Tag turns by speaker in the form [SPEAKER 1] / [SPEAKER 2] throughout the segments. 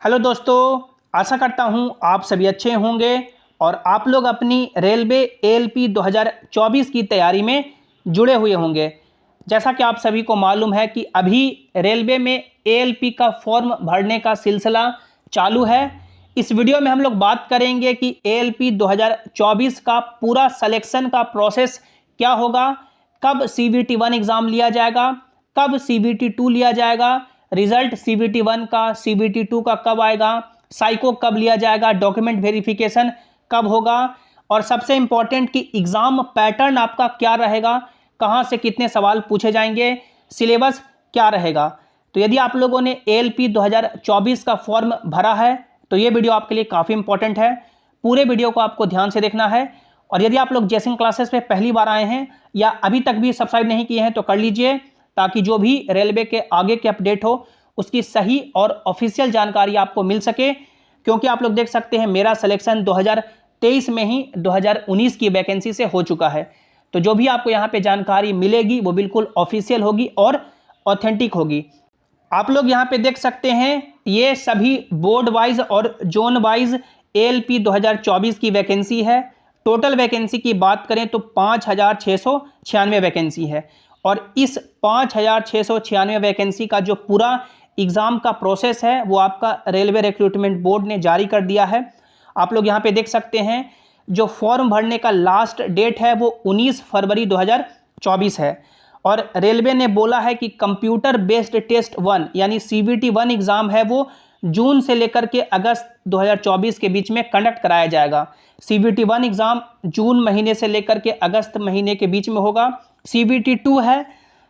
[SPEAKER 1] Hello दोस्तों, आशा करता हूं आप सभी अच्छे होंगे और आप लोग अपनी रेलवे एएलपी 2024 की तैयारी में जुड़े हुए होंगे। जैसा कि आप सभी को मालूम है कि अभी रेलवे में एएलपी का फॉर्म भरने का सिलसिला चालू है। इस वीडियो में हम लोग बात करेंगे कि एएलपी 2024 का पूरा सिलेक्शन का प्रोसेस क्या होगा, कब सीबीटी 1 एग्ज़ाम लिया जाएगा, कब सीबीटी 2 लिया जाएगा, रिजल्ट सीबीटी 1 का सीबीटी 2 का कब आएगा, साइको कब लिया जाएगा, डॉक्यूमेंट वेरिफिकेशन कब होगा और सबसे इंपॉर्टेंट कि एग्ज़ाम पैटर्न आपका क्या रहेगा, कहां से कितने सवाल पूछे जाएंगे, सिलेबस क्या रहेगा। तो यदि आप लोगों ने एएलपी 2024 का फॉर्म भरा है तो ये वीडियो आपके लिए काफ़ी इंपॉर्टेंट है। पूरे वीडियो को आपको ध्यान से देखना है और यदि आप लोग जेसिंग क्लासेस पे पहली बार आए हैं या अभी तक भी सब्सक्राइब नहीं किए हैं तो कर लीजिए, ताकि जो भी रेलवे के आगे के अपडेट हो उसकी सही और ऑफिशियल जानकारी आपको मिल सके। क्योंकि आप लोग देख सकते हैं मेरा सिलेक्शन 2023 में ही 2019 की वैकेंसी से हो चुका है। तो जो भी आपको यहाँ पे जानकारी मिलेगी वो बिल्कुल ऑफिशियल होगी और ऑथेंटिक होगी। आप लोग यहाँ पे देख सकते हैं ये सभी बोर्ड वाइज और जोन वाइज एएलपी 2024 की वैकेंसी है। टोटल वैकेंसी की बात करें तो 5696 वैकेंसी है और इस 5696 वैकेंसी का जो पूरा एग्ज़ाम का प्रोसेस है वो आपका रेलवे रिक्रूटमेंट बोर्ड ने जारी कर दिया है। आप लोग यहाँ पे देख सकते हैं जो फॉर्म भरने का लास्ट डेट है वो 19 फरवरी 2024 है और रेलवे ने बोला है कि कंप्यूटर बेस्ड टेस्ट 1 यानी सीबीटी 1 एग्ज़ाम है वो जून से लेकर के अगस्त 2024 के बीच में कंडक्ट कराया जाएगा। सीबीटी 1 एग्ज़ाम जून महीने से लेकर के अगस्त महीने के बीच में होगा। सीबीटी 2 है,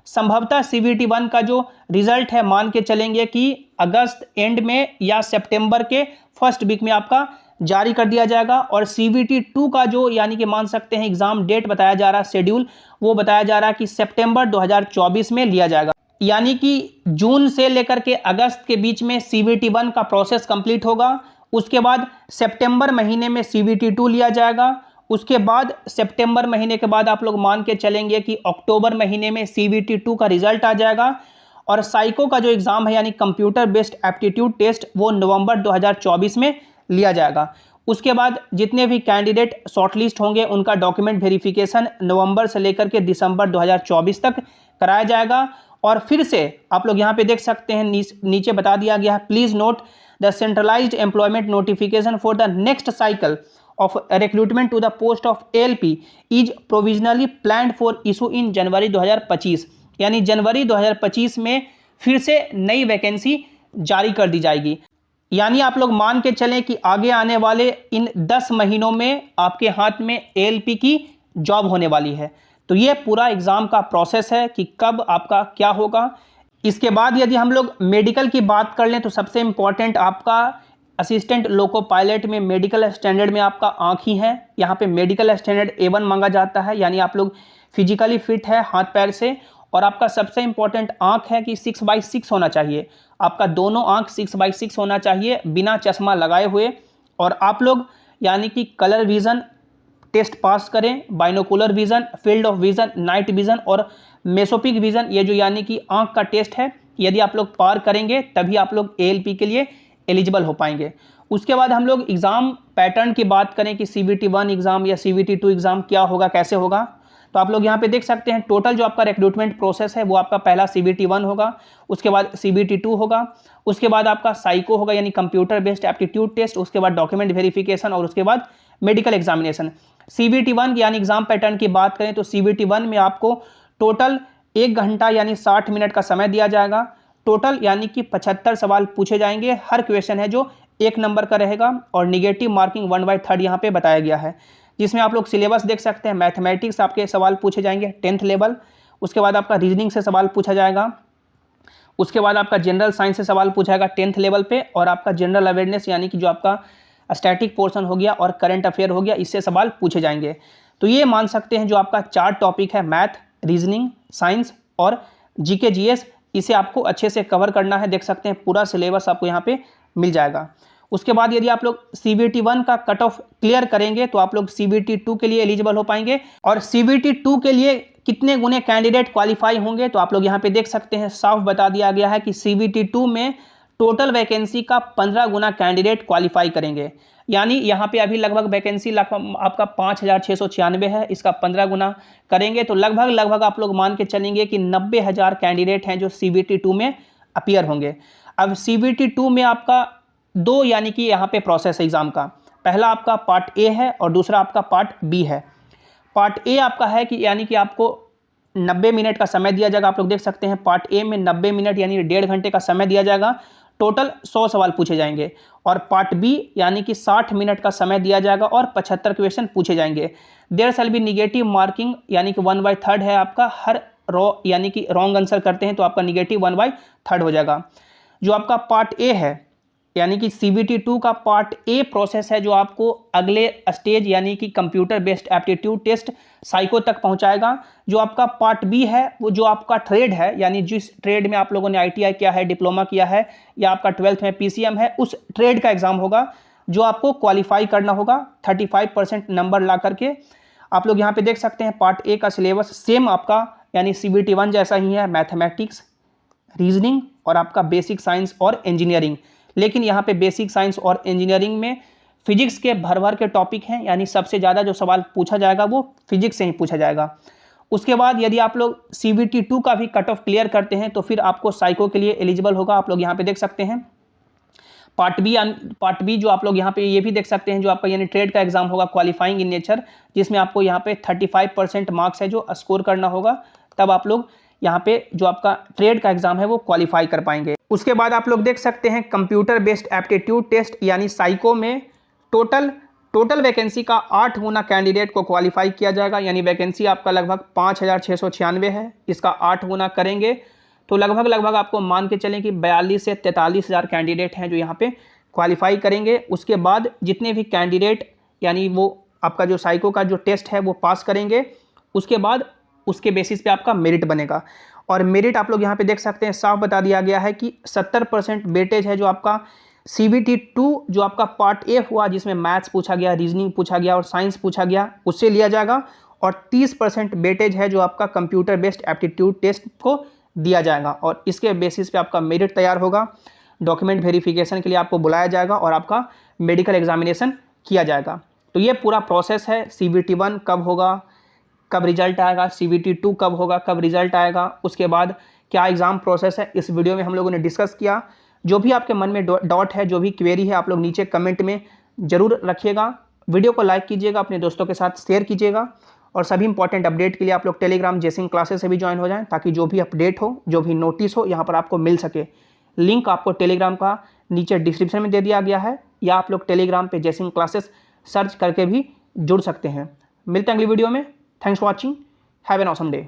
[SPEAKER 1] संभवतः सीबीटी 1 का जो रिजल्ट है मान के चलेंगे कि अगस्त एंड में या सितंबर के फर्स्ट वीक में आपका जारी कर दिया जाएगा और सीबीटी 2 का जो यानी कि मान सकते हैं एग्ज़ाम डेट बताया जा रहा है, शेड्यूल वो बताया जा रहा है कि सितंबर 2024 में लिया जाएगा। यानी कि जून से लेकर के अगस्त के बीच में सीबीटी 1 का प्रोसेस कंप्लीट होगा। उसके बाद सितंबर महीने में सीबीटी 2 लिया जाएगा। उसके बाद सितंबर महीने के बाद आप लोग मान के चलेंगे कि अक्टूबर महीने में सीबीटी 2 का रिजल्ट आ जाएगा और साइको का जो एग्ज़ाम है यानी कंप्यूटर बेस्ड एप्टीट्यूड टेस्ट वो नवंबर 2024 में लिया जाएगा। उसके बाद जितने भी कैंडिडेट शॉर्टलिस्ट होंगे उनका डॉक्यूमेंट वेरिफिकेशन नवंबर से लेकर के दिसंबर 2024 तक कराया जाएगा। और फिर से आप लोग यहाँ पे देख सकते हैं नीचे बता दिया गया है, please note the centralised employment notification for the next cycle of recruitment to the post of ALP is provisionally planned for issue in जनवरी 2025। यानी जनवरी 2025 में फिर से नई वैकेंसी जारी कर दी जाएगी। यानी आप लोग मान के चलें कि आगे आने वाले इन 10 महीनों में आपके हाथ में ALP की जॉब होने वाली है। तो ये पूरा एग्ज़ाम का प्रोसेस है कि कब आपका क्या होगा। इसके बाद यदि हम लोग मेडिकल की बात कर लें तो सबसे इम्पॉर्टेंट आपका असिस्टेंट लोको पायलट में मेडिकल स्टैंडर्ड में आपका आँख ही है। यहाँ पे मेडिकल स्टैंडर्ड A1 मांगा जाता है, यानी आप लोग फिजिकली फिट है हाथ पैर से और आपका सबसे इम्पॉर्टेंट आँख है कि 6/6 होना चाहिए। आपका दोनों आँख 6/6 होना चाहिए बिना चश्मा लगाए हुए और आप लोग यानी कि कलर विज़न टेस्ट पास करें, binocular vision, field of vision, night vision और मेसोपिक विज़न, ये जो यानी कि आँख का टेस्ट है, यदि आप लोग पार करेंगे तभी आप लोग ALP के लिए एलिजिबल हो पाएंगे। उसके बाद हम लोग एग्ज़ाम पैटर्न की बात करें कि सीबीटी 1 एग्ज़ाम या सीबीटी 2 एग्ज़ाम क्या होगा, कैसे होगा, तो आप लोग यहाँ पे देख सकते हैं टोटल जो आपका रिक्रूटमेंट प्रोसेस है वो आपका पहला सीबीटी 1 होगा, उसके बाद सीबीटी 2 होगा, उसके बाद आपका साइको होगा यानी कंप्यूटर बेस्ड एप्टीट्यूड टेस्ट, उसके बाद डॉक्यूमेंट वेरिफिकेशन और उसके बाद मेडिकल एग्जामिनेशन। सीबीटी 1 यानी एग्ज़ाम पैटर्न की बात करें तो सीबीटी 1 में आपको टोटल 1 घंटा यानी 60 मिनट का समय दिया जाएगा। टोटल यानी कि 75 सवाल पूछे जाएंगे। हर क्वेश्चन है जो 1 नंबर का रहेगा और निगेटिव मार्किंग 1/3 यहाँ पे बताया गया है, जिसमें आप लोग सिलेबस देख सकते हैं। मैथमेटिक्स आपके सवाल पूछे जाएंगे 10th लेवल, उसके बाद आपका रीजनिंग से सवाल पूछा जाएगा, उसके बाद आपका जनरल साइंस से सवाल पूछा जाएगा 10th लेवल पे और आपका जनरल अवेयरनेस यानी कि जो आपका स्टैटिक पोर्शन हो गया और करंट अफेयर हो गया, इससे सवाल पूछे जाएंगे। तो ये मान सकते हैं जो आपका 4 टॉपिक है, मैथ, रीजनिंग, साइंस और जीके जीएस, इसे आपको अच्छे से कवर करना है। देख सकते हैं पूरा सिलेबस आपको यहाँ पे मिल जाएगा। उसके बाद यदि आप लोग सीबीटी 1 का कट ऑफ क्लियर करेंगे तो आप लोग सीबीटी 2 के लिए एलिजिबल हो पाएंगे। और सीबीटी 2 के लिए कितने गुने कैंडिडेट क्वालिफाई होंगे तो आप लोग यहाँ पे देख सकते हैं, साफ बता दिया गया है कि सीबीटी 2 में टोटल वैकेंसी का 15 गुना कैंडिडेट क्वालिफाई करेंगे। यानी यहाँ पे अभी लगभग वैकेंसी आपका 5,696 है, इसका 15 गुना करेंगे तो लगभग आप लोग मान के चलेंगे कि 90,000 कैंडिडेट हैं जो CBT 2 में अपीयर होंगे। अब CBT 2 में आपका दो यानी कि यहाँ पे प्रोसेस एग्जाम का, पहला आपका पार्ट ए है और दूसरा आपका पार्ट बी है। पार्ट ए आपका है कि यानी कि आपको 90 मिनट का समय दिया जाएगा। आप लोग देख सकते हैं पार्ट ए में 90 मिनट यानी 1.5 घंटे का समय दिया जाएगा, टोटल 100 सवाल पूछे जाएंगे। और पार्ट बी यानी कि 60 मिनट का समय दिया जाएगा और 75 क्वेश्चन पूछे जाएंगे। There shall be negative marking यानी कि 1/3 है आपका, हर रो यानी कि रॉन्ग आंसर करते हैं तो आपका निगेटिव 1/3 हो जाएगा। जो आपका पार्ट ए है यानी कि CBT 2 का पार्ट ए प्रोसेस है जो आपको अगले स्टेज यानी कि computer based aptitude test psycho तक पहुंचाएगा। जो आपका पार्ट बी है वो जो आपका ट्रेड है यानी जिस ट्रेड में आप लोगों ने ITI किया है, डिप्लोमा किया है या आपका 12th में PCM है, उस ट्रेड का एग्जाम होगा जो आपको क्वालिफाई करना होगा 35% नंबर ला करके। आप लोग यहाँ पे देख सकते हैं पार्ट ए का सिलेबस सेम आपका यानी CBT 1 जैसा ही है, मैथमेटिक्स, रीजनिंग और आपका बेसिक साइंस और इंजीनियरिंग। लेकिन यहाँ पे बेसिक साइंस और इंजीनियरिंग में फिजिक्स के भर के टॉपिक हैं, यानी सबसे ज़्यादा जो सवाल पूछा जाएगा वो फिजिक्स से ही पूछा जाएगा। उसके बाद यदि आप लोग CBT 2 का भी कट ऑफ क्लियर करते हैं तो फिर आपको साइको के लिए एलिजिबल होगा। आप लोग यहाँ पे देख सकते हैं पार्ट बी जो आप लोग यहाँ पे ये भी देख सकते हैं जो आपका यानी ट्रेड का एग्जाम होगा क्वालिफाइंग इन नेचर, जिसमें आपको यहाँ पे 35% मार्क्स है जो स्कोर करना होगा, तब आप लोग यहाँ पे जो आपका ट्रेड का एग्जाम है वो क्वालिफाई कर पाएंगे। उसके बाद आप लोग देख सकते हैं कंप्यूटर बेस्ड एप्टीट्यूड टेस्ट यानी साइको में टोटल वैकेंसी का 8 गुना कैंडिडेट को क्वालिफाई किया जाएगा। यानी वैकेंसी आपका लगभग 5,696 है, इसका 8 गुना करेंगे तो लगभग आपको मान के चलें कि 42 से 43,000 कैंडिडेट हैं जो यहाँ पे क्वालिफाई करेंगे। उसके बाद जितने भी कैंडिडेट यानी वो आपका जो साइको का जो टेस्ट है वो पास करेंगे, उसके बाद उसके बेसिस पे आपका मेरिट बनेगा। और मेरिट आप लोग यहाँ पे देख सकते हैं साफ बता दिया गया है कि 70% वेटेज है जो आपका CBT 2 जो आपका पार्ट ए हुआ जिसमें मैथ्स पूछा गया, रीजनिंग पूछा गया और साइंस पूछा गया, उससे लिया जाएगा। और 30% वेटेज है जो आपका कंप्यूटर बेस्ड एप्टीट्यूड टेस्ट को दिया जाएगा और इसके बेसिस पे आपका मेरिट तैयार होगा। डॉक्यूमेंट वेरिफिकेशन के लिए आपको बुलाया जाएगा और आपका मेडिकल एग्जामिनेशन किया जाएगा। तो ये पूरा प्रोसेस है। CBT 1 कब होगा, कब रिजल्ट आएगा, CBT 2 कब होगा, कब रिजल्ट आएगा, उसके बाद क्या एग्ज़ाम प्रोसेस है, इस वीडियो में हम लोगों ने डिस्कस किया। जो भी आपके मन में डाउट है, जो भी क्वेरी है, आप लोग नीचे कमेंट में ज़रूर रखिएगा। वीडियो को लाइक कीजिएगा, अपने दोस्तों के साथ शेयर कीजिएगा और सभी इंपॉर्टेंट अपडेट के लिए आप लोग टेलीग्राम जेसिंग क्लासेस से भी ज्वाइन हो जाएं ताकि जो भी अपडेट हो, जो भी नोटिस हो, यहाँ पर आपको मिल सके। लिंक आपको टेलीग्राम का नीचे डिस्क्रिप्शन में दे दिया गया है या आप लोग टेलीग्राम पे जेसिंग क्लासेस सर्च करके भी जुड़ सकते हैं। मिलते हैं अगली वीडियो में। Thanks for watching. Have an awesome day.